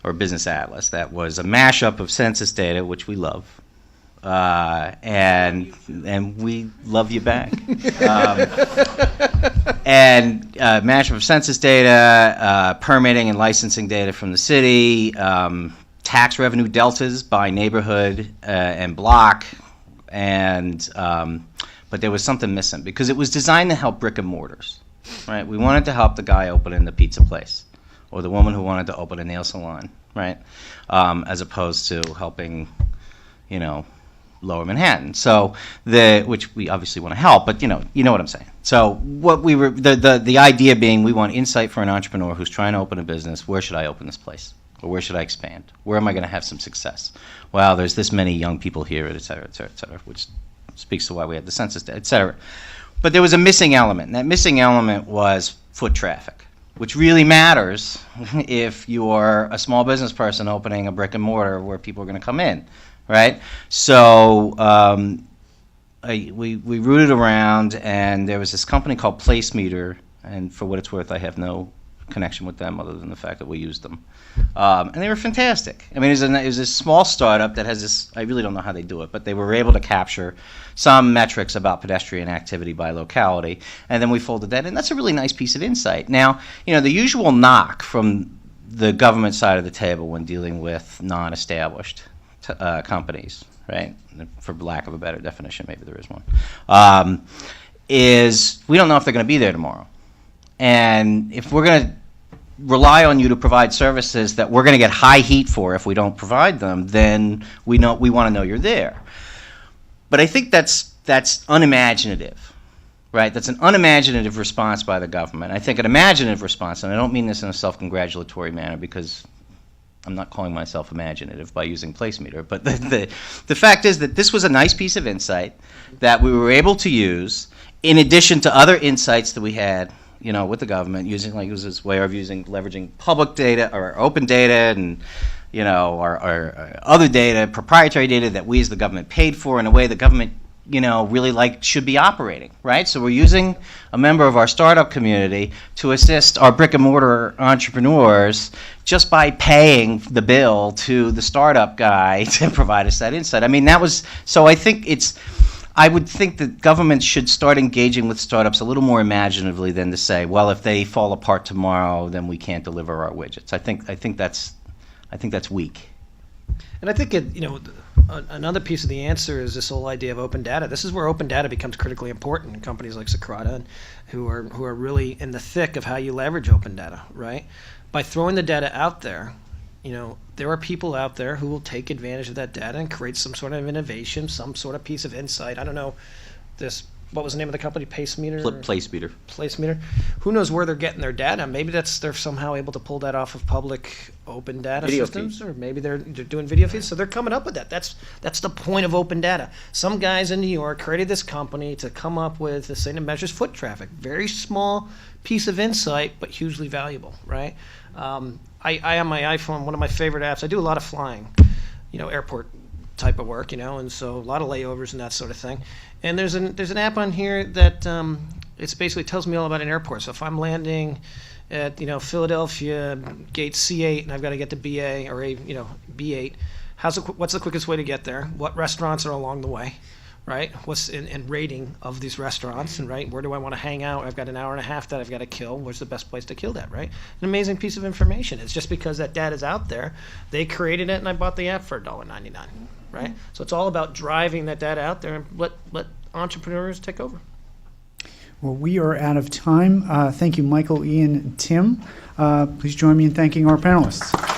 or business atlas that was a mashup of census data, which we love, and we love you back. And mashup of census data, permitting and licensing data from the city, tax revenue deltas by neighborhood and block, and but there was something missing because it was designed to help brick and mortars, right? We wanted to help the guy opening the pizza place or the woman who wanted to open a nail salon, right? As opposed to helping, Lower Manhattan. So which we obviously want to help, but you know what I'm saying. So what we were the idea being, we want insight for an entrepreneur who's trying to open a business. Where should I open this place? Or where should I expand? Where am I going to have some success? Well, there's this many young people here, et cetera, et cetera, et cetera, which speaks to why we had the census data, et cetera. But there was a missing element, and that missing element was foot traffic, which really matters if you're a small business person opening a brick and mortar where people are going to come in, right? So we rooted around, and there was this company called PlaceMeter, and for what it's worth, I have no connection with them other than the fact that we used them. And they were fantastic. I mean, it was a small startup that has this, I really don't know how they do it, but they were able to capture some metrics about pedestrian activity by locality, and then we folded that in. That's a really nice piece of insight. Now, the usual knock from the government side of the table when dealing with non-established companies, right, for lack of a better definition, maybe there is one, is we don't know if they're going to be there tomorrow. And if we're going to rely on you to provide services that we're going to get high heat for if we don't provide them, then we want to know you're there. But I think that's unimaginative, right? That's an unimaginative response by the government. I think an imaginative response, and I don't mean this in a self-congratulatory manner because I'm not calling myself imaginative by using PlaceMeter, but the fact is that this was a nice piece of insight that we were able to use in addition to other insights that we had with the government, using it was this way of leveraging public data or open data and, our other data, proprietary data that we as the government paid for in a way the government, really should be operating, right? So we're using a member of our startup community to assist our brick and mortar entrepreneurs just by paying the bill to the startup guy to provide us that insight. I mean, so I would think that governments should start engaging with startups a little more imaginatively than to say, well, if they fall apart tomorrow, then we can't deliver our widgets. I think that's weak. And I think another piece of the answer is this whole idea of open data. This is where open data becomes critically important in companies like Socrata, who are really in the thick of how you leverage open data, right? By throwing the data out there, there are people out there who will take advantage of that data and create some sort of innovation, some sort of piece of insight. I don't know what was the name of the company? PlaceMeter? PlaceMeter. PlaceMeter. Who knows where they're getting their data? Maybe they're somehow able to pull that off of public open data Video systems, feeds. or maybe they're doing video feeds. So they're coming up with that. That's the point of open data. Some guys in New York created this company to come up with this thing that measures foot traffic. Very small piece of insight, but hugely valuable, right? I on my iPhone, one of my favorite apps, I do a lot of flying, airport type of work, and so a lot of layovers and that sort of thing. And there's an app on here that It basically tells me all about an airport. So if I'm landing at Philadelphia gate C8 and I've got to get to BA or B8, what's the quickest way to get there? What restaurants are along the way, right? What's in rating of these restaurants, and right, where do I want to hang out? I've got an hour and a half that I've got to kill. Where's the best place to kill that, right? An amazing piece of information. It's just because that data's out there, they created it, and I bought the app for $1.99, right? So it's all about driving that data out there and let entrepreneurs take over. Well, we are out of time. Thank you, Michael, Ian, and Tim. Please join me in thanking our panelists.